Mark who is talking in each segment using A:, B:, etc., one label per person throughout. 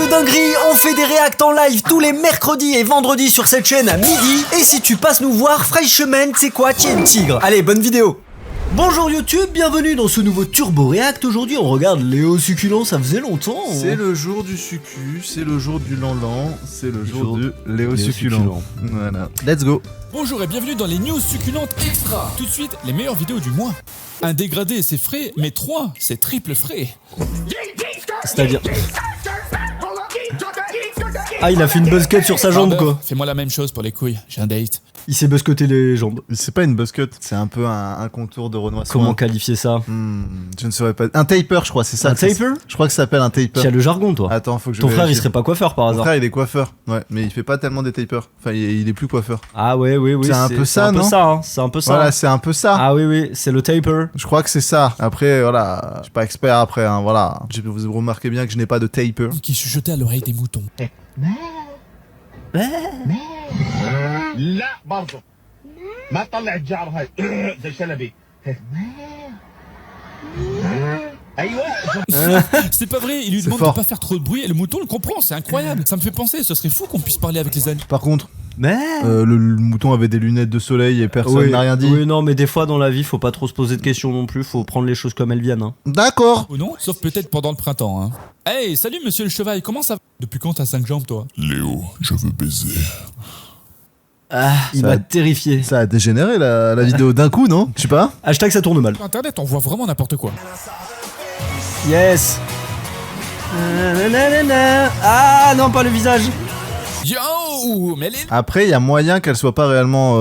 A: de dinguerie, on fait des réacts en live tous les mercredis et vendredis sur cette chaîne à midi. Et si tu passes nous voir, fraîchement, c'est quoi, tiens tigre. Allez, bonne vidéo. Bonjour YouTube, bienvenue dans ce nouveau Turbo React. Aujourd'hui on regarde Léo Succulent, ça faisait longtemps.
B: C'est le jour du succu, c'est le jour du lanlan, c'est le jour du Léo Succulent. Voilà, let's go.
C: Bonjour et bienvenue dans les news succulentes extra. Tout de suite, les meilleures vidéos du mois. Un dégradé c'est frais, mais 3 c'est triple frais.
A: C'est-à-dire... Ah, il a fait une buzzcut sur sa jambe quoi.
C: Fais-moi la même chose pour les couilles, j'ai un date.
A: Il s'est buzzcuté les jambes.
B: C'est pas une buzzcut, c'est un peu un contour de Renoir.
A: Comment qualifier ça?
B: Je ne saurais pas. Un taper, je crois, c'est ça.
A: Un taper?
B: Je crois que ça s'appelle un taper.
A: Tu as le jargon toi.
B: Attends, faut que je
A: Ton frère
B: vérifie.
A: il serait pas coiffeur par
B: Mon
A: hasard?
B: frère il est coiffeur, ouais, mais il fait pas tellement des tapers. Enfin, il est plus coiffeur.
A: Ah ouais, oui,
B: C'est un peu ça, non?
A: C'est un peu ça.
B: Voilà, c'est un peu ça.
A: Ah oui, oui, c'est le taper.
B: Je crois que c'est ça. Après, voilà, je suis pas expert après, hein, voilà. Vous remarquez bien que je n'ai pas de taper.
C: Qui chuchotait à l'oreille des moutons.
D: لا برضه ما تطلع الجعر هاي زي شلبي ايوه
C: C'est pas vrai, il lui demande
B: fort.
C: de pas faire trop de bruit et le mouton le comprend, c'est incroyable. Ça me fait penser, ce serait fou qu'on puisse parler avec les animaux.
B: Par contre,
A: Mais...
B: le mouton avait des lunettes de soleil et personne n'a rien dit.
A: Oui, non, mais des fois dans la vie, faut pas trop se poser de questions non plus, faut prendre les choses comme elles viennent. Hein.
B: D'accord.
C: Ou non, sauf peut-être pendant le printemps. Hein. Hey, salut monsieur le cheval, comment ça va? Depuis quand t'as 5 jambes toi?
E: Léo, je veux baiser.
A: Ah, il
B: Ça
A: m'a
B: a-
A: terrifié.
B: Ça a dégénéré la vidéo d'un coup, non? Je sais pas.
A: Hashtag ça tourne mal.
C: Sur internet, on voit vraiment n'importe quoi.
A: Yes. Nanana. Ah non, pas le visage.
C: Yo, mais les...
B: Après, il y a moyen qu'elle soit pas réellement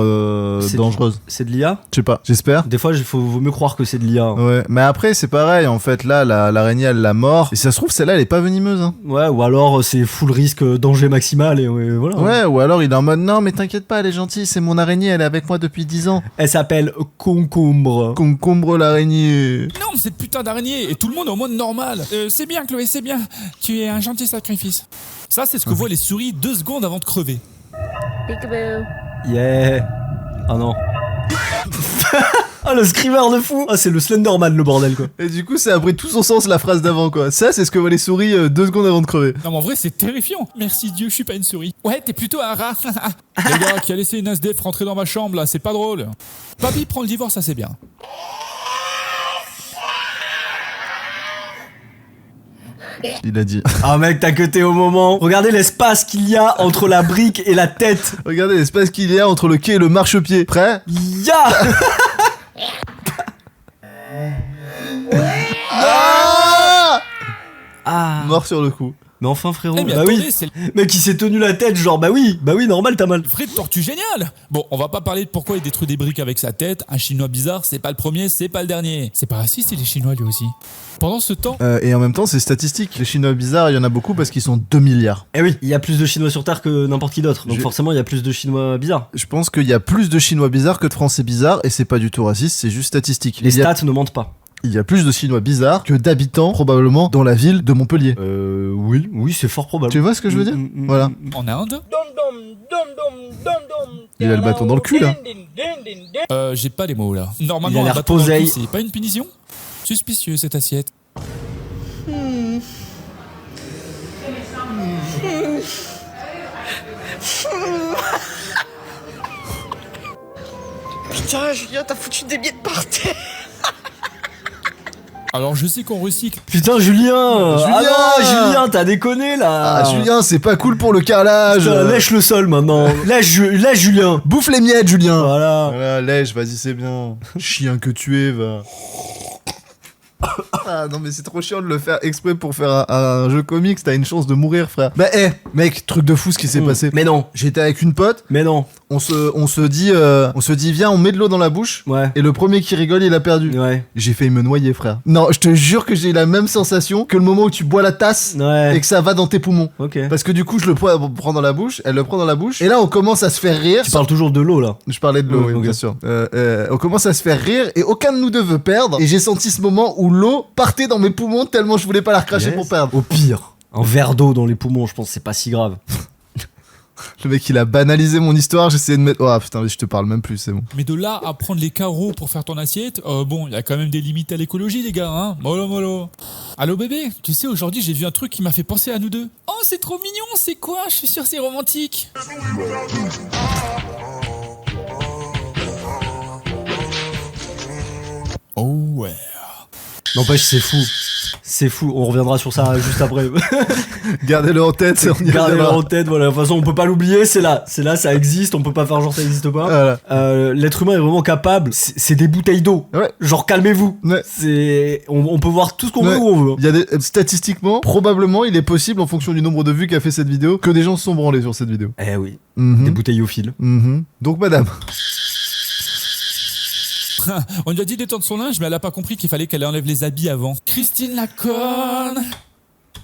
A: C'est-
B: dangereuse.
A: C'est de l'IA?
B: Je sais pas, j'espère.
A: Des fois, vaut mieux croire que c'est de l'IA.
B: Ouais, mais après, c'est pareil, en fait, là, l'araignée, elle l'a mort. Et si ça se trouve, celle-là, elle est pas venimeuse, hein.
A: Ouais, ou alors c'est full risque, danger maximal et voilà.
B: Ouais, ou alors il est en mode, non, mais t'inquiète pas, elle est gentille, c'est mon araignée, elle est avec moi depuis 10 ans.
A: Elle s'appelle Concombre.
B: Concombre l'araignée.
C: Non, mais cette putain d'araignée, et tout le monde est en mode normal. C'est bien Chloé, c'est bien. Tu es un gentil sacrifice. Ça, c'est ce que voient les souris 2 secondes avant de crever.
F: Peekaboo.
A: Yeah. Ah non. Ah le screamer de fou. Ah c'est le Slenderman le bordel quoi.
B: Et du coup, ça a pris tout son sens la phrase d'avant, quoi. Ça, c'est ce que voient les souris 2 secondes avant de crever.
C: Non, mais en vrai, c'est terrifiant. Merci Dieu, je suis pas une souris. Ouais, t'es plutôt un rat. Les gars, qui a laissé une SDF rentrer dans ma chambre, là, c'est pas drôle. Papy prend le divorce, ça c'est bien.
B: Il a dit.
A: Ah mec t'as cuté au moment. Regardez l'espace qu'il y a entre la brique et la tête.
B: Regardez l'espace qu'il y a entre le quai et le marchepied. Prêt?
A: Ya.
B: Ah
A: Ah.
B: Mort sur le coup.
A: Mais enfin frérot.
C: Eh mais
A: Bah
C: attendez,
A: oui.
C: c'est le
A: Mec il s'est tenu la tête genre bah oui normal t'as mal.
C: vrai tortue génial. Bon, on va pas parler de pourquoi il détruit des briques avec sa tête. Un chinois bizarre, c'est pas le premier, c'est pas le dernier. C'est pas raciste, il est chinois lui aussi. Pendant ce temps,
B: Et en même temps, c'est statistique. Les Chinois bizarres, il y en a beaucoup parce qu'ils sont 2 milliards.
A: Eh oui, il y a plus de Chinois sur Terre que n'importe qui d'autre. Donc
B: Je-
A: forcément il y a plus de Chinois bizarres.
B: Je pense qu'il y a plus de Chinois bizarres que de Français bizarres, et c'est pas du tout raciste, c'est juste statistique.
A: Les
B: il, y a,
A: stats ne mentent pas.
B: il y a plus de Chinois bizarres que d'habitants, probablement, dans la ville de Montpellier.
A: Oui c'est fort probable.
B: Tu vois ce que je veux dire? Voilà.
C: en Inde,
B: Il a le bâton dans le cul, là.
C: j'ai pas les mots là.
A: Il a
C: Normalement, un
A: l'air
C: bâton dans le cul,
A: poseille.
C: c'est pas une punition? Suspicieux cette assiette.
F: Putain, Julien, t'as foutu des miettes par terre.
C: Alors je sais qu'on recycle.
A: Putain Julien. Ah non Julien t'as déconné là.
B: Ah, Julien, c'est pas cool pour le carrelage.
A: Putain, lèche le sol maintenant. lèche Julien.
B: Bouffe les miettes, Julien.
A: Voilà.
B: Voilà, lèche, vas-y, c'est bien. Chien que tu es, va. Ah non mais c'est trop chiant de le faire exprès pour faire un jeu comique, t'as une chance de mourir frère. Bah mec, truc de fou ce qui s'est passé.
A: Mais non.
B: J'étais avec une pote,
A: Mais non.
B: on se dit viens on met de l'eau dans la bouche,
A: Ouais.
B: et le premier qui rigole il a perdu.
A: Ouais.
B: J'ai failli me noyer frère. Non je te jure que j'ai eu la même sensation que le moment où tu bois la tasse et
A: Ouais.
B: que ça va dans tes poumons.
A: Ok.
B: Parce que du coup je le prends dans la bouche, elle le prend dans la bouche, et là on commence à se faire rire.
A: Tu parles toujours de l'eau là.
B: Je parlais de l'eau, oui,
A: ok.
B: bien sûr. On commence à se faire rire et aucun de nous deux veut perdre. Et j'ai senti ce moment où l'eau partait dans mes poumons tellement je voulais pas la recracher
A: Yes.
B: pour perdre.
A: Au pire. Un verre d'eau dans les poumons, je pense que c'est pas si grave.
B: Le mec, il a banalisé mon histoire, j'essayais de mettre... Oh putain, mais je te parle même plus, c'est bon.
C: Mais de là à prendre les carreaux pour faire ton assiette, bon, il y a quand même des limites à l'écologie, les gars, hein. Mollo, mollo. Allô bébé, tu sais, aujourd'hui j'ai vu un truc qui m'a fait penser à nous deux. Oh, c'est trop mignon, c'est quoi? Je suis sûr c'est romantique. Oh ouais.
A: N'empêche, c'est fou. C'est fou, on reviendra sur ça juste après.
B: Gardez-le en tête, on y
A: Gardez-le
B: reviendra.
A: en tête, voilà. De toute façon, on peut pas l'oublier, c'est là, ça existe, on peut pas faire genre ça existe pas.
B: Voilà.
A: L'être humain est vraiment capable, c'est des bouteilles d'eau.
B: Ouais.
A: Genre, calmez-vous.
B: Ouais.
A: On peut voir tout ce qu'on
B: Ouais.
A: veut où on veut.
B: Il y a statistiquement, probablement, il est possible, en fonction du nombre de vues qu'a fait cette vidéo, que des gens se sont branlés sur cette vidéo.
A: Eh oui,
B: Mhm.
A: des bouteilles au fil.
B: Mhm. Donc, madame.
C: On lui a dit d'étendre son linge, mais elle a pas compris qu'il fallait qu'elle enlève les habits avant. Christine la conne.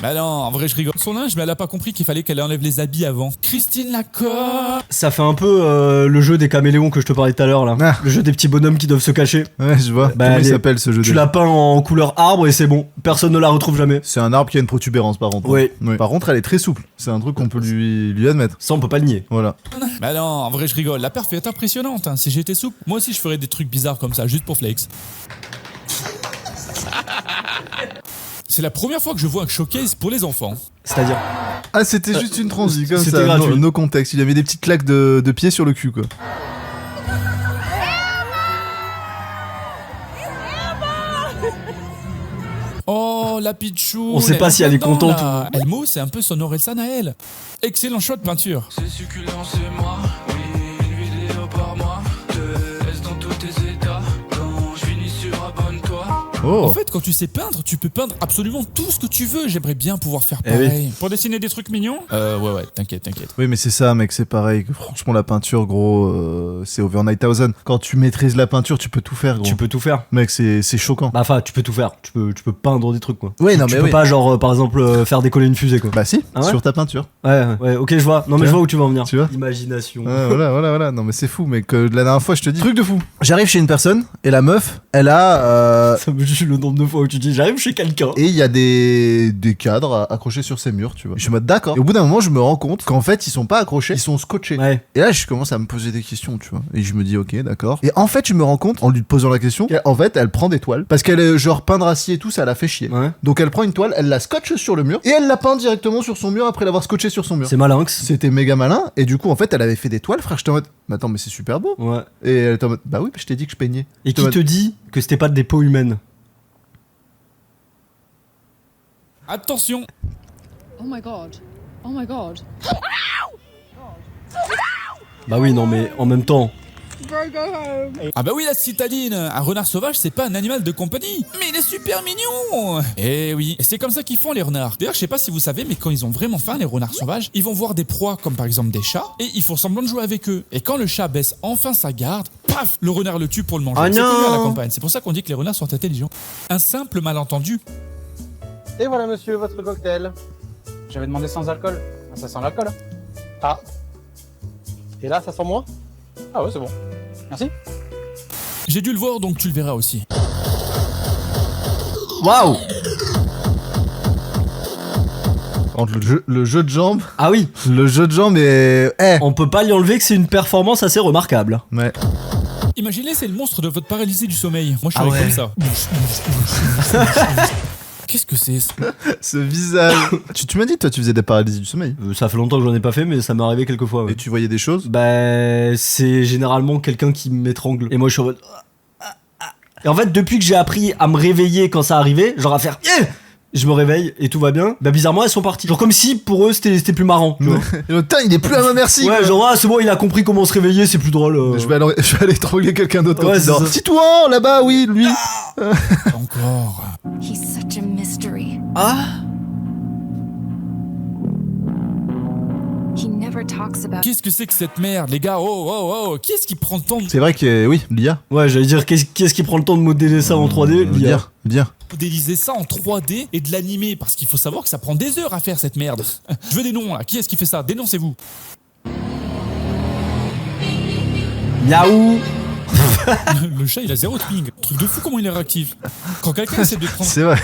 C: Bah non, en vrai je rigole. Son linge, mais elle a pas compris qu'il fallait qu'elle enlève les habits avant. Christine la conne.
A: Ça fait un peu le jeu des caméléons que je te parlais tout à l'heure là.
B: Ah.
A: Le jeu des petits bonhommes qui doivent se cacher.
B: Ouais, je vois.
A: Bah,
B: Comment il
A: les-
B: s'appelle ce jeu
A: Tu
B: déjà
A: l'as peint en couleur arbre et c'est bon. Personne ne la retrouve jamais.
B: C'est un arbre qui a une protubérance, par contre.
A: Oui.
B: Par contre, elle est très souple. C'est un truc qu'on peut lui admettre.
A: Ça, on peut pas le nier.
B: Voilà.
C: Bah non, en vrai je rigole. La perf est impressionnante. Hein. Si j'étais souple, moi aussi je ferais des trucs bizarres comme ça, juste pour flex. C'est la première fois que je vois un showcase pour les enfants.
A: C'est-à-dire.
B: Ah, c'était juste une transi, comme
A: c'était
B: ça.
A: gratuit.
B: No contexte. Il avait des petites claques de pied sur le cul, quoi.
C: Oh, la Pichou.
A: On sait pas si elle est contente
C: ou... Elmo, c'est un peu son Orelsan à elle. Excellent shot de peinture.
E: C'est succulent, c'est moi. Oui, une vidéo par mois. Te laisse dans tous tes états. Quand je finis sur abonne-toi.
B: Oh.
C: En fait, quand tu sais peindre, tu peux peindre absolument tout ce que tu veux. J'aimerais bien pouvoir faire
A: Eh oui.
C: pareil. Pour dessiner des trucs mignons Ouais, t'inquiète.
B: Oui, mais c'est ça, mec, c'est pareil. Franchement, la peinture, gros, c'est over 9000. Quand tu maîtrises la peinture, tu peux tout faire, gros.
A: Tu peux tout faire.
B: Mec, c'est choquant.
A: Bah, enfin, tu peux tout faire. Tu peux peindre des trucs, quoi.
B: Ouais, non,
A: Tu
B: mais
A: peux
B: oui.
A: pas, genre, par exemple, faire décoller une fusée, quoi.
B: Bah si,
A: Ah ouais
B: sur ta peinture.
A: Ouais, ok, je vois. Non, mais
B: Tu
A: je
B: vois
A: vois où tu vas en venir.
B: Tu vois
A: Imagination.
B: Ouais, voilà. Non, mais c'est fou, mec. La dernière fois, je te dis. Truc de fou. J'arrive chez une personne, et la meuf, elle a...
A: Ça me juste le nombre de fois où tu dis j'arrive chez quelqu'un.
B: Et il y a des cadres accrochés sur ses murs, tu vois. Je suis en mode d'accord. Et au bout d'un moment, je me rends compte qu'en fait, ils sont pas accrochés, ils sont scotchés.
A: Ouais.
B: Et là, je commence à me poser des questions, tu vois. Et je me dis, ok, d'accord. Et en fait, je me rends compte, en lui posant la question, qu'en fait, elle prend des toiles. Parce qu'elle est genre peindre acier et tout, ça la fait chier.
A: Ouais.
B: Donc elle prend une toile, elle la scotche sur le mur, et elle la peint directement sur son mur après l'avoir scotché sur son mur.
A: C'est malinx.
B: C'était méga malin. Et du coup, en fait, elle avait fait des toiles, frère. J'étais en mode, mais attends, mais c'est super beau.
A: Ouais.
B: Et elle était en mode, bah oui, je t'ai dit que je peignais.
A: Et
B: J'étais
A: qui
B: en
A: te
B: mode,
A: dit que c'était pas des peaux humaines?
C: Attention.
G: Oh my god. Oh my god.
A: Bah oui, non, mais en même temps.
C: Ah bah oui, la citadine. Un renard sauvage, c'est pas un animal de compagnie. Mais il est super mignon. Eh oui, et c'est comme ça qu'ils font les renards. D'ailleurs, je sais pas si vous savez, mais quand ils ont vraiment faim, les renards sauvages, ils vont voir des proies comme par exemple des chats, et ils font semblant de jouer avec eux. Et quand le chat baisse enfin sa garde, paf, le renard le tue pour le manger.
A: Ah
C: C'est
A: non.
C: connu à la campagne. C'est pour ça qu'on dit que les renards sont intelligents. Un simple malentendu.
H: Et voilà monsieur, votre cocktail. J'avais demandé sans alcool. Ah, ça sent l'alcool. Ah. Et là, ça sent moins? Ah ouais, c'est bon. Merci.
C: J'ai dû le voir, donc tu le verras aussi.
A: Waouh.
B: entre le jeu de jambes,
A: Ah oui.
B: le jeu de jambes est...
A: On peut pas lui enlever que c'est une performance assez remarquable.
B: Ouais.
C: Imaginez, c'est le monstre de votre paralysie du sommeil. Moi, je
A: Ah
C: serais
A: ouais.
C: comme ça. Qu'est-ce que c'est ça?
B: Ce visage. tu m'as dit, toi, tu faisais des paralysies du sommeil.
A: Ça fait longtemps que j'en ai pas fait, mais ça m'est arrivé quelques fois. Ouais.
B: Et tu voyais des choses.
A: Bah, c'est généralement quelqu'un qui m'étrangle. Et moi, je suis en mode. Et en fait, depuis que j'ai appris à me réveiller quand ça arrivait, genre à faire. Je me réveille et tout va bien. Bah, bizarrement, elles sont parties. Genre comme si pour eux c'était plus marrant. Tu vois.
B: Et putain, il est plus à ma merci.
A: Ouais,
B: quoi.
A: genre, ah, c'est bon, il a compris comment se réveiller, c'est plus drôle.
B: Je vais aller étrangler quelqu'un d'autre quand
A: Ouais,
B: il
A: c'est
B: dort.
A: ça.
B: Titouan, là-bas, oui, lui.
C: Encore.
F: He's such a mystery.
A: Ah.
F: He never talks about
C: Qu'est-ce que c'est que cette merde, les gars? Oh. Qui est-ce qui prend le temps de
B: C'est vrai que, oui, l'IA.
A: Ouais, j'allais dire, qu'est-ce qui prend le temps de modéliser ça en 3D?
B: L'IA.
C: modéliser ça en 3D et de l'animer? Parce qu'il faut savoir que ça prend des heures à faire cette merde. Je veux des noms là. Qui est-ce qui fait ça? Dénoncez-vous.
A: Miaou.
C: Le chat, il a 0 de ping. Truc de fou comment il est réactif. Quand quelqu'un essaie de prendre...
B: C'est vrai.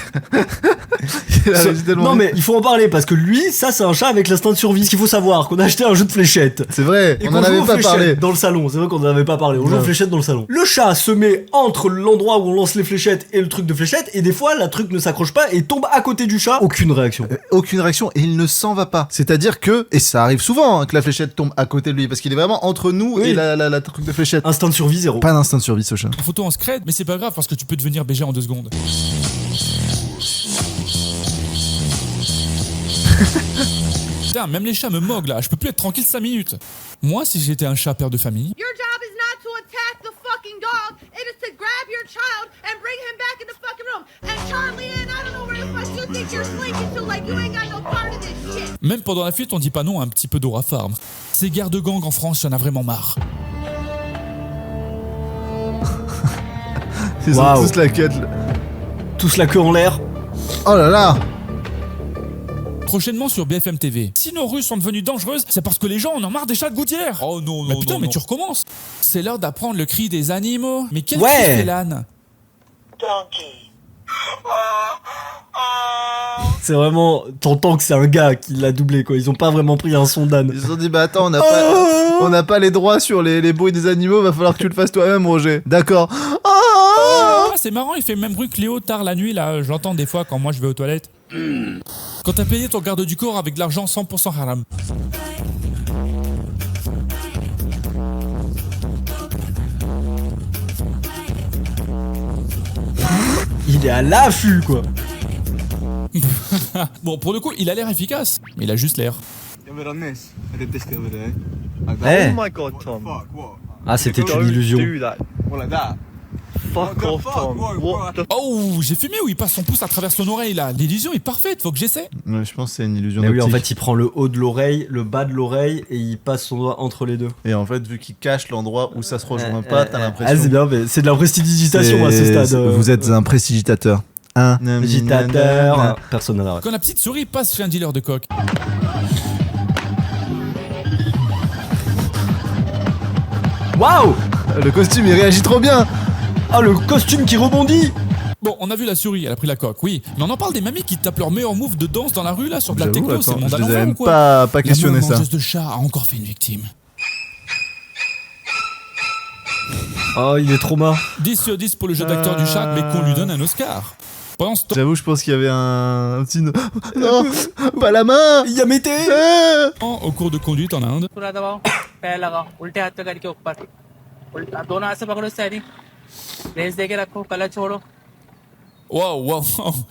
B: Il a réussi tellement
A: Non
B: vite.
A: mais il faut en parler parce que lui, ça c'est un chat avec l'instinct de survie. Ce qu'il faut savoir, qu'on a acheté un jeu de fléchettes.
B: C'est vrai,
A: Et
B: on
A: qu'on
B: en
A: joue
B: avait
A: aux
B: pas
A: fléchettes
B: parlé.
A: dans le salon. C'est vrai qu'on en avait pas parlé. On joue aux
B: Non.
A: fléchettes dans le salon. Le chat se met entre l'endroit où on lance les fléchettes et le truc de fléchettes. Et des fois, la truc ne s'accroche pas et tombe à côté du chat. Aucune réaction.
B: Aucune réaction et il ne s'en va pas. C'est-à-dire que, et ça arrive souvent hein, que la fléchette tombe à côté de lui parce qu'il est vraiment entre nous
A: Oui.
B: et la truc de fléchette.
A: Instinct de survie zéro.
B: Pas d'instinct de survie ce chat.
C: En photo en scred, mais c'est pas grave parce que tu peux devenir BG en 2 secondes. Putain, même les chats me moguent là, je peux plus être tranquille 5 minutes. Moi, si j'étais un chat père de famille,
I: Your job is not to attack the fucking dog. It is to grab your child and bring him back in the fucking room. And Charlie Ann, I don't know where the fuck you think you're sleeping to, like you ain't got no part of this shit.
C: même pendant la fuite, on dit pas non à un petit peu d'Aura Farm. Ces gardes-gangs en France, y'en a vraiment marre.
B: Ils ont
A: Waouh.
B: tous la quête.
A: Tous la queue en l'air.
B: Oh là là.
C: Prochainement sur BFM TV. Si nos rues sont devenues dangereuses, c'est parce que les gens en ont marre des chats de gouttière. Oh non, non, putain, mais tu recommences. C'est l'heure d'apprendre le cri des animaux. Mais quel
A: Ouais.
C: cri fait l'âne?
A: C'est vraiment. T'entends que c'est un gars qui l'a doublé quoi. Ils ont pas vraiment pris un son d'âne.
B: Ils se sont dit bah attends on n'a pas les droits sur les bruits des animaux, va falloir que tu le fasses toi-même Roger. D'accord.
C: Ah, c'est marrant, il fait le même bruit que Léo tard la nuit, là, je l'entends des fois quand moi je vais aux toilettes. Quand t'as payé ton garde du corps avec de l'argent 100% haram.
A: Il est à l'affût quoi.
C: Bon, pour le coup, il a l'air efficace, mais il a juste l'air.
A: Eh.
J: my god, Tom.
A: Ah c'était une illusion.
J: Do that. Fuck off, Tom. What the
C: Oh, j'ai fumé où il passe son pouce à travers son oreille, là. L'illusion est parfaite, faut que j'essaie.
B: Ouais, je pense que c'est une illusion
A: Mais oui, en
B: d'optique.
A: fait, il prend le haut de l'oreille, le bas de l'oreille et il passe son doigt entre les deux.
B: Et en fait, vu qu'il cache l'endroit où ça se rejoint pas, t'as l'impression.
A: Ah, c'est bien, mais c'est de la prestidigitation à ce stade.
B: Vous êtes un prestigitateur. Un
A: Agitateur. Personne n'a la ref.
C: Quand la petite souris passe chez un dealer de coke.
A: Waouh!
B: Le costume il réagit trop bien.
A: Ah, le costume qui rebondit!
C: Bon, on a vu la souris, elle a pris la coque, oui. Mais on en parle des mamies qui tapent leur meilleur move de danse dans la rue, là, sur de la
B: J'avoue,
C: techno, c'est
B: attends,
C: le monde
B: je
C: à
B: les avais
C: l'envers ou
B: même
C: quoi?
B: pas questionné
C: La
B: ça.
C: mangeuse de chat a encore fait une victime.
A: Oh, il est trop marre.
C: 10 sur 10 pour le jeu d'acteur du chat, mais qu'on lui donne un Oscar. Pendant ce temps,
B: J'avoue, je pense qu'il y avait un petit. Non, pas la main.
A: Il y a Mété!
C: au cours de conduite en Inde,
H: पूरा दबाओ पैर लगाओ उल्टे हाथ पे करके ऊपर उल्टा दोनों हाथ से पकड़ो स्टेयरिंग रेस देके रखो कलच छोड़ो
C: Wow, wow.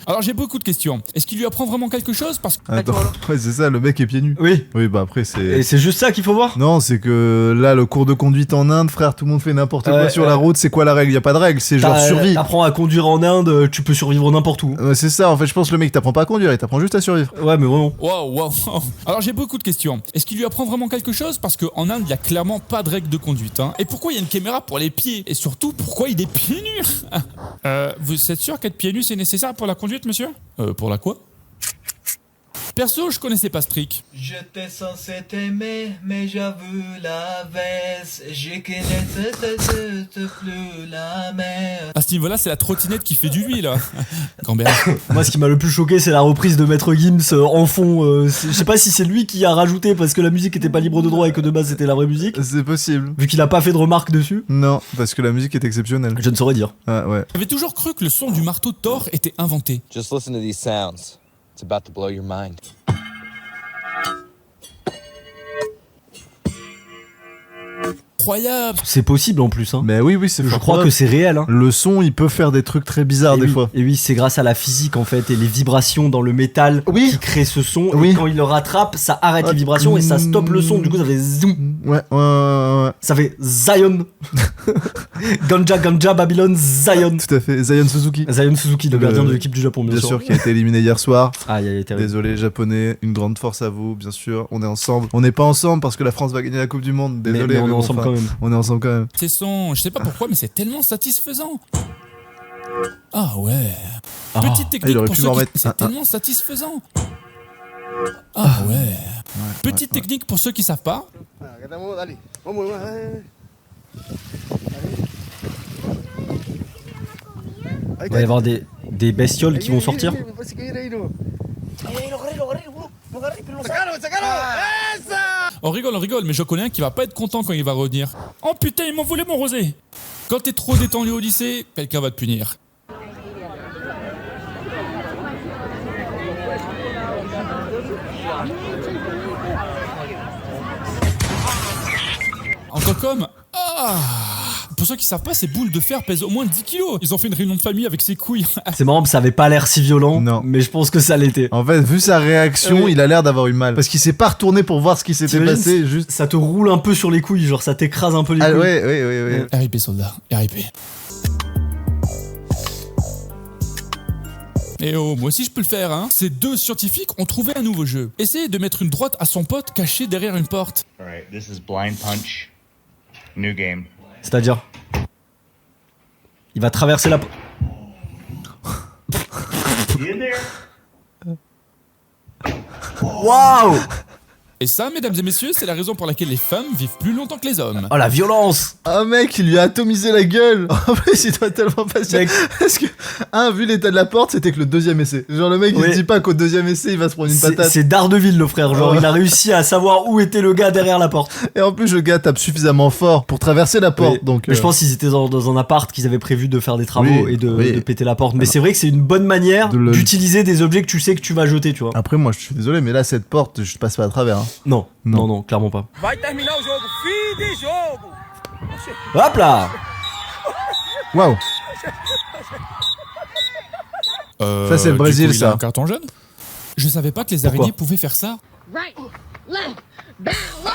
C: Alors j'ai beaucoup de questions. Est-ce qu'il lui apprend vraiment quelque chose? Parce que
B: Attends, ouais, c'est ça, le mec est pieds nus.
A: Oui.
B: Oui, bah après, c'est.
A: Et c'est juste ça qu'il faut voir?
B: Non, c'est que là, le cours de conduite en Inde, frère, tout le monde fait n'importe quoi
A: Ouais,
B: sur la route. C'est quoi la règle? Y a pas de règle, c'est genre survie.
A: T'apprends à conduire en Inde, tu peux survivre n'importe où.
B: Ouais, c'est ça, en fait, je pense que le mec t'apprend pas à conduire, il t'apprend juste à survivre.
A: Ouais, mais vraiment.
C: Wow, wow. Alors j'ai beaucoup de questions. Est-ce qu'il lui apprend vraiment quelque chose? Parce qu'en Inde, il y a clairement pas de règle de conduite. Hein. Et pourquoi il y a une caméra pour les pieds? Et surtout, pourquoi il est pieds nus? Vous êtes sûr qu'être pieds nus c'est nécessaire pour la conduite, monsieur? Pour la quoi? Perso, je connaissais pas ce trick.
E: J'étais censé t'aimer, mais j'avoue la veste. J'ai qu'une plus la mer.
C: À ce niveau-là, c'est la trottinette qui fait du lui, là. Gambert.
A: Moi, ce qui m'a le plus choqué, c'est la reprise de Maître Gims en fond. Je sais pas si c'est lui qui a rajouté parce que la musique était pas libre de droit et que de base c'était la vraie musique.
B: C'est possible.
A: Vu qu'il a pas fait de remarques dessus.
B: Non, parce que la musique est exceptionnelle.
A: Je ne saurais dire.
B: Ah ouais.
C: J'avais toujours cru que le son du marteau de Thor était inventé.
K: Just listen to these sounds. It's about to blow your mind.
C: Incroyable.
A: C'est possible en plus, hein.
B: Mais oui, oui, c'est
A: Je
B: fort
A: crois
B: probable.
A: que c'est réel, hein.
B: Le son, il peut faire des trucs très bizarres
A: Et
B: des
A: oui,
B: fois.
A: Et oui, c'est grâce à la physique en fait et les vibrations dans le métal
B: Oui.
A: qui créent ce son.
B: Oui.
A: Et quand il le rattrape, ça arrête les vibrations et ça stoppe le son. Du coup, ça fait zoom.
B: Ouais, ouais.
A: Ça fait Zion. Ganja, Ganja, Babylon, Zion.
B: Tout à fait. Zion Suzuki.
A: Zion Suzuki, le gardien de l'équipe du Japon,
B: Bien sûr, qui a été éliminé hier soir.
A: Ah, il a été.
B: Désolé, japonais. Une grande force à vous, bien sûr. On est ensemble. On n'est pas ensemble parce que la France va gagner la Coupe du Monde. Désolé,
A: mais on est
B: bon,
A: ensemble quand même.
B: On est ensemble quand même.
C: Ces sons, je sais pas pourquoi, mais c'est tellement satisfaisant. Ah ouais. Petite
B: il
C: technique
B: aurait
C: pour
B: pu
C: ceux
B: m'en
C: qui...
B: remettre
C: C'est tellement satisfaisant. Ah ouais. Petite technique pour ceux qui savent pas.
A: Il va y avoir des bestioles qui vont sortir.
C: On rigole, mais je connais un qui va pas être content quand il va revenir. Oh putain, ils m'ont volé mon rosé. Quand t'es trop détendu au lycée, quelqu'un va te punir. En tant qu'homme, pour ceux qui savent pas, ces boules de fer pèsent au moins 10 kilos. Ils ont fait une réunion de famille avec ses couilles.
A: C'est marrant, ça avait pas l'air si violent,
B: Non.
A: mais je pense que ça l'était.
B: En fait, vu sa réaction,
A: Oui.
B: il a l'air d'avoir eu mal. Parce qu'il s'est pas retourné pour voir ce qui s'était
A: T'imagines,
B: passé, juste...
A: Ça te roule un peu sur les couilles, genre ça t'écrase un peu les
B: Ah
A: couilles.
B: ouais.
C: RIP soldat, RIP. Et oh, moi aussi je peux le faire, hein. Ces deux scientifiques ont trouvé un nouveau jeu. Essayez de mettre une droite à son pote caché derrière une porte.
D: Alright, this is Blind Punch. New game.
A: C'est-à-dire, il va traverser la...
D: You in there?
A: Waouh!
C: Et ça, mesdames et messieurs, c'est la raison pour laquelle les femmes vivent plus longtemps que les hommes.
A: Oh la violence!
B: Oh mec, il lui a atomisé la gueule. En plus, il doit tellement patient. Parce que, vu l'état de la porte, c'était que le deuxième essai. Genre le mec, il
A: Oui.
B: se dit pas qu'au deuxième essai, il va se prendre une patate.
A: C'est Daredevil le frère, genre il a réussi à savoir où était le gars derrière la porte.
B: Et en plus, le gars tape suffisamment fort pour traverser la porte.
A: Oui.
B: Donc,
A: Mais je pense qu'ils étaient dans un appart, qu'ils avaient prévu de faire des travaux
B: Oui,
A: et de
B: oui.
A: péter la porte. Mais c'est vrai que c'est une bonne manière
B: De le-
A: d'utiliser des objets que tu sais que tu vas jeter, tu vois.
B: Après, moi, je suis désolé, mais là, cette porte, je passe pas à travers. Hein.
A: Non, clairement pas.
J: Vai terminar o jogo, fim de jogo.
A: Hop là!
B: Waouh. Ça, c'est le Brésil,
C: du coup, il a
B: ça.
C: un carton jaune. Je savais pas que les
A: Pourquoi
C: araignées pouvaient faire ça.
I: Right, left, down, low.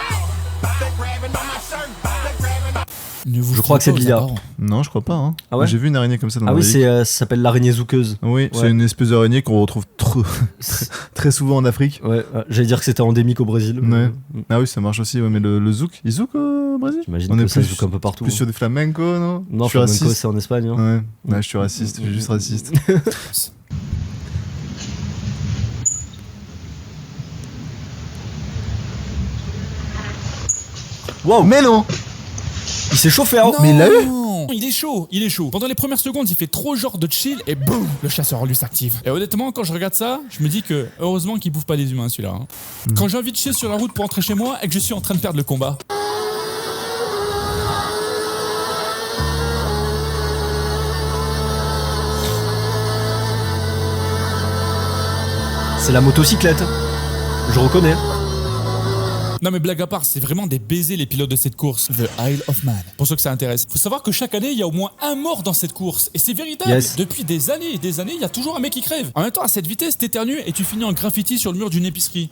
C: Ne vous
A: Je crois que c'est de
C: fiez
A: l'IA.
C: pas aux apparents.
B: Non, je crois pas. Hein.
A: Ah ouais?
B: J'ai vu une araignée comme ça dans
A: Ah
B: la
A: oui,
B: vie.
A: ça s'appelle l'araignée zoukeuse.
B: Oui, c'est
A: Ouais.
B: une espèce d'araignée qu'on retrouve très souvent en Afrique.
A: Ouais, j'allais dire que c'était endémique au Brésil.
B: Ouais. Ah oui, ça marche aussi, ouais, mais le zouk, il zouk au Brésil?
A: J'imagine
B: On
A: que
B: est
A: ça
B: plus,
A: zouk un peu partout.
B: plus sur des flamencos, non?
A: Non,
B: je suis
A: flamenco,
B: raciste.
A: c'est en Espagne. Hein.
B: Ouais, je suis raciste, je suis juste raciste.
A: Wow,
B: mais non!
A: Il s'est chauffé, hein.
B: Mais il l'a eu?
C: Non, il est chaud. Pendant les premières secondes, il fait trop genre de chill et boum, le chasseur lui s'active. Et honnêtement, quand je regarde ça, je me dis que heureusement qu'il bouffe pas les humains celui-là. Hein. Quand j'ai envie de chier sur la route pour rentrer chez moi et que je suis en train de perdre le combat.
A: C'est la motocyclette. Je reconnais.
C: Non mais blague à part, c'est vraiment des baisers les pilotes de cette course. The Isle of Man. Pour ceux que ça intéresse. Faut savoir que chaque année, il y a au moins un mort dans cette course. Et c'est véritable.
A: Yes.
C: Depuis des années et des années, il y a toujours un mec qui crève. En même temps, à cette vitesse, t'éternues et tu finis en graffiti sur le mur d'une épicerie.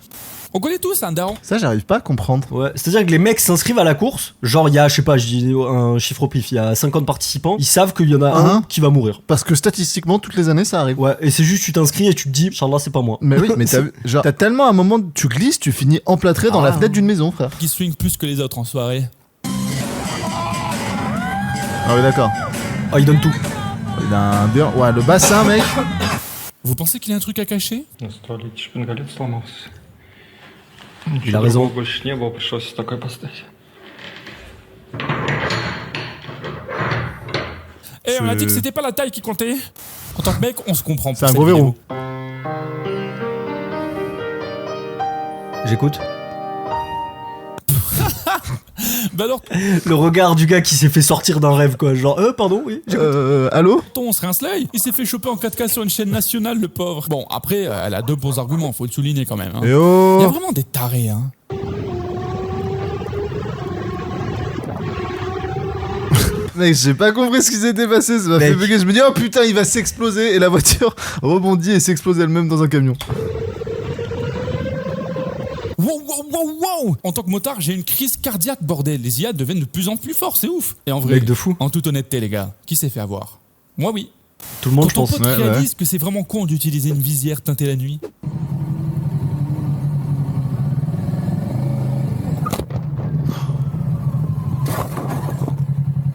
C: On connaît tous un daron.
B: Ça, j'arrive pas à comprendre.
A: Ouais, c'est-à-dire que les mecs s'inscrivent à la course. Genre, il y a, je sais pas, je dis un chiffre au pif, il y a 50 participants. Ils savent qu'il y en a un qui va mourir.
B: Parce que statistiquement, toutes les années, ça arrive.
A: Ouais, et c'est juste, tu t'inscris et tu te dis, Inch'Allah, c'est pas moi.
B: Mais oui, mais t'as tellement un moment, tu glisses, tu finis emplâtré dans la fenêtre d'une maison, frère.
C: Qui swing plus que les autres en soirée.
B: Ah oui, d'accord.
A: Ah, il donne tout.
B: Il a un dur. Ouais, le bassin, mec.
C: Vous pensez qu'il a un truc à cacher?
A: Il a raison.
C: Eh, on a dit que c'était pas la taille qui comptait. En tant que mec, on se comprend.
B: C'est un gros verrou.
A: J'écoute.
C: Bah alors,
A: Le regard du gars qui s'est fait sortir d'un rêve, quoi. Genre, pardon, oui.
B: Allô?
C: on se rince l'œil. Il s'est fait choper en 4K sur une chaîne nationale, le pauvre. Bon, après, elle a deux bons arguments, faut le souligner quand même. Hein.
B: Eh oh!
C: Il y a vraiment des tarés, hein.
B: Mec, j'ai pas compris ce qui s'était passé, ça m'a fait bugger. Je me dis, oh putain, il va s'exploser. Et la voiture rebondit et s'explose elle-même dans un camion.
C: Wow. En tant que motard, j'ai une crise cardiaque, bordel. Les IA deviennent de plus en plus forts, c'est ouf. Et en vrai,
A: Mec de fou.
C: en toute honnêteté, les gars, qui s'est fait avoir? Moi, oui.
A: Tout le monde, je
C: Quand
A: pense.
C: ton pote réalise que c'est vraiment con d'utiliser une visière teintée la nuit.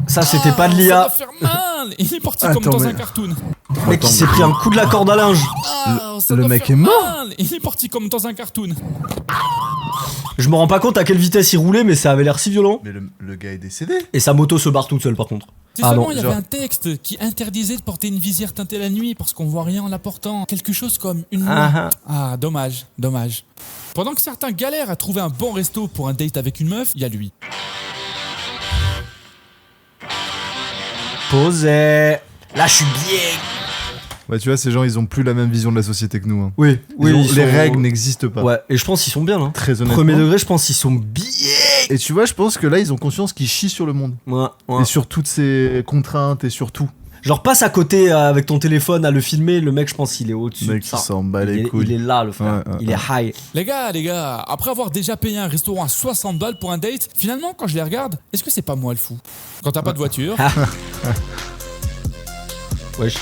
A: Ça, c'était pas de
C: Ça
A: l'IA.
C: va faire mal. Il est parti comme dans un cartoon.
A: Mec, il s'est pris un coup de la corde à linge.
C: Ça
B: le
C: doit
B: mec
C: faire
B: est mort.
C: mal. Il est parti comme dans un cartoon.
A: Je me rends pas compte à quelle vitesse il roulait, mais ça avait l'air si violent.
B: Mais le gars est décédé.
A: Et sa moto se barre toute seule, par contre.
C: C'est
A: Ah
C: seulement
A: non,
C: il y avait
B: genre-
C: un texte qui interdisait de porter une visière teintée la nuit parce qu'on voit rien en la portant. Quelque chose comme une loi. Ah, dommage, dommage. Pendant que certains galèrent à trouver un bon resto pour un date avec une meuf, il y a lui.
A: Posé. Là, je suis bien.
B: Bah tu vois, ces gens, ils ont plus la même vision de la société que nous. Hein.
A: Oui, oui.
B: Les règles n'existent pas.
A: Ouais, et je pense qu'ils sont bien là.
B: Très honnêtement.
A: Premier degré, je pense qu'ils sont bien.
B: Et tu vois, je pense que là, ils ont conscience qu'ils chient sur le monde.
A: Ouais, ouais.
B: Et sur toutes ces contraintes et sur tout.
A: Genre, passe à côté avec ton téléphone à le filmer, le mec, je pense qu'il est au-dessus.
B: Le mec,
A: de ça.
B: il s'en bat les couilles.
A: Il est là, le frère.
B: Ouais,
A: il est high.
C: Les gars, après avoir déjà payé un restaurant à 60 balles pour un date, finalement, quand je les regarde, est-ce que c'est pas moi le fou? Quand t'as pas de voiture,
A: Wesh.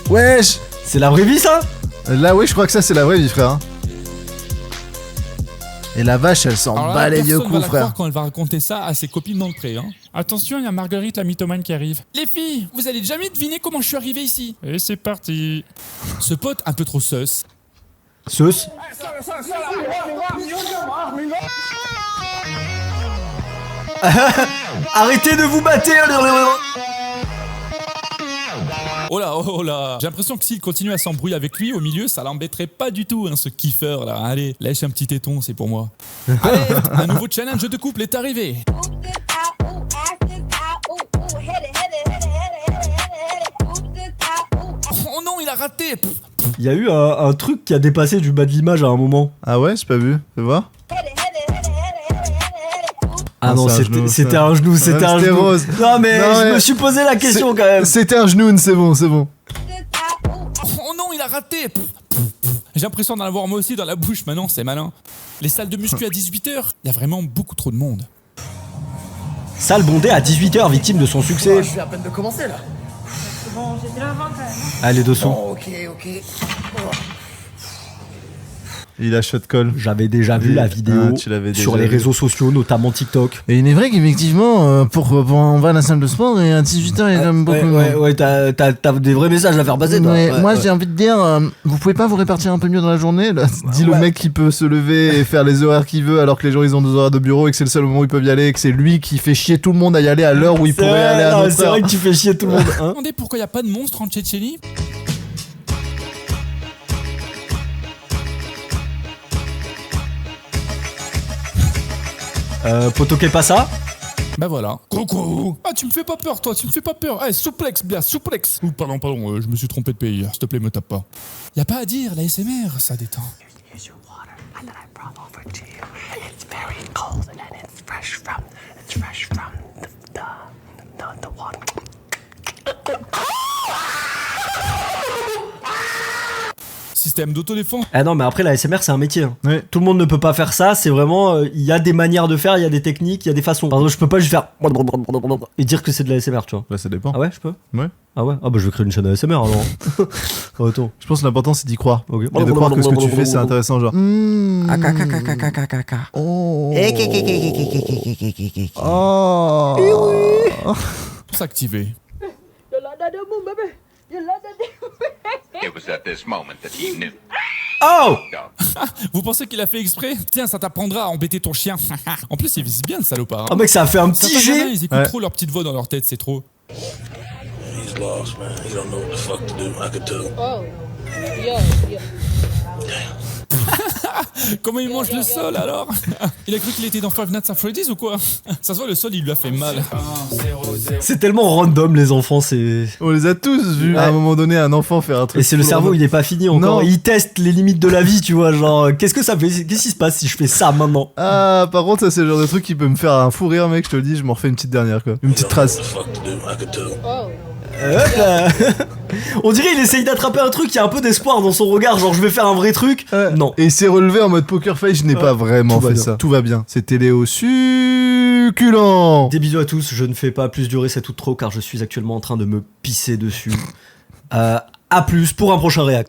B: Wesh.
A: C'est la vraie vie, ça?
B: Là, oui, je crois que ça, c'est la vraie vie, frère. Hein. Et la vache, elle s'en
C: alors là,
B: bat les vieux
C: personne va
B: coups,
C: la
B: frère.
C: croire quand elle va raconter ça à ses copines dans le pré. Hein. Attention, il y a Marguerite la mythomane qui arrive. Les filles, vous allez jamais deviner comment je suis arrivé ici. Et c'est parti. Ce pote un peu trop sus.
A: Sus. Arrêtez de vous battre.
C: Oh là. J'ai l'impression que s'il continue à s'embrouiller avec lui au milieu, ça l'embêterait pas du tout, hein, ce kiffeur là. Allez, lèche un petit téton, c'est pour moi. Allez, un nouveau challenge de couple est arrivé. Oh non, il a raté.
A: Il y a eu un truc qui a dépassé du bas de l'image à un moment.
B: Ah ouais, j'ai pas vu. Fais voir.
A: Ah non,
B: c'est un genou,
A: c'était
B: ça.
A: un genou, c'était un
B: C'était
A: genou.
B: rose.
A: Non mais
B: Non,
A: je
B: mais
A: me suis posé la question quand même.
B: C'était un genou, c'est bon, c'est bon.
C: Oh non, il a raté. J'ai l'impression d'en avoir moi aussi dans la bouche maintenant, c'est malin. Les salles de muscu à 18h, il y a vraiment beaucoup trop de monde.
A: Salle bondée à 18h, victime de son succès.
J: Je viens à peine de commencer là.
G: Bon, j'étais là avant quand même.
A: Allez, dessous.
J: Oh, ok.
B: Il a shot call.
A: J'avais déjà vu la vidéo
B: tu l'avais déjà
A: sur les
B: vu.
A: réseaux sociaux, notamment TikTok.
B: Et il est vrai qu'effectivement, pour on va à la salle de sport et à 18h, il y a quand même beaucoup de monde.
A: Ouais, t'as des vrais messages à faire passer. toi.
B: Ouais,
A: Ouais,
B: moi
A: ouais.
B: j'ai envie de dire, vous pouvez pas vous répartir un peu mieux dans la journée là. Dis le
A: ouais.
B: mec qui peut se lever et faire les horaires qu'il veut alors que les gens ils ont 2 horaires de bureau et que c'est le seul moment où ils peuvent y aller et que c'est lui qui fait chier tout le monde à y aller à l'heure où il
A: C'est
B: pourrait
A: vrai,
B: aller à
A: non,
B: notre
A: c'est
B: heure.
A: vrai que tu fais chier tout le monde. Hein.
C: Demandez pourquoi il n'y a pas de monstre en Tchétchénie.
A: Potoké pas ça.
C: Bah voilà. Coucou. Ah, tu me fais pas peur, toi, tu me fais pas peur. Allez, souplex, bien, souplex. Ouh, pardon, je me suis trompé de pays. S'il te plaît, me tape pas. Y a pas à dire, la SMR, ça détend. Système d'autodéfense.
A: Ah non, mais après la SMR c'est un métier. Hein.
B: Ouais.
A: Tout le monde ne peut pas faire ça. C'est vraiment, il y a des manières de faire, il y a des techniques, il y a des façons. Par exemple, je peux pas juste faire et dire que c'est de la SMR, tu vois.
B: Bah ça dépend.
A: Ah ouais, je peux.
B: Ouais.
A: Ah ouais. Ah bah je vais créer une chaîne ASMR alors. Oh, attends.
B: Je pense que l'important c'est d'y croire.
A: Ok.
B: Et de croire que ce que tu fais c'est intéressant genre. Oh.
C: S'activer.
D: It was at this moment that he knew.
A: Oh.
C: Vous pensez qu'il a fait exprès? Tiens, ça t'apprendra à embêter ton chien. En plus, il vise bien, le salopard.
A: Ah mec, ça a fait un petit
C: Certains gamins,
A: jet.
C: ils écoutent
B: Ouais.
C: trop leur petite voix dans leur tête, c'est trop.
E: He's lost, man. He don't know what the fuck to do. I could tell.
G: Oh. Yo.
C: Comment il mange le sol alors? Il a cru qu'il était dans Five Nights at Freddy's ou quoi? Ça se voit, le sol il lui a fait mal.
A: C'est tellement random les enfants, c'est.
B: On les a tous vus à un moment donné un enfant faire un truc.
A: Et c'est le
B: full
A: cerveau,
B: random.
A: il est pas fini encore.
B: Non.
A: Il teste les limites de la vie, tu vois. Genre, qu'est-ce que ça fait? Qu'est-ce qui se passe si je fais ça maintenant?
B: Ah, par contre, ça c'est le genre de truc qui peut me faire un fou rire, mec. Je te le dis, je m'en refais une petite dernière quoi. Une petite trace.
E: What the fuck to do. I could tell.
G: Oh.
A: Hop là. On dirait il essaye d'attraper un truc, il y a un peu d'espoir dans son regard, genre je vais faire un vrai truc. Non.
B: Et il s'est relevé en mode poker face, je n'ai pas vraiment
A: Tout va
B: fait
A: bien.
B: ça. Tout va bien. C'était Léo succulent.
A: Des bisous à tous, je ne fais pas plus durer cette outro car je suis actuellement en train de me pisser dessus. À plus pour un prochain réact.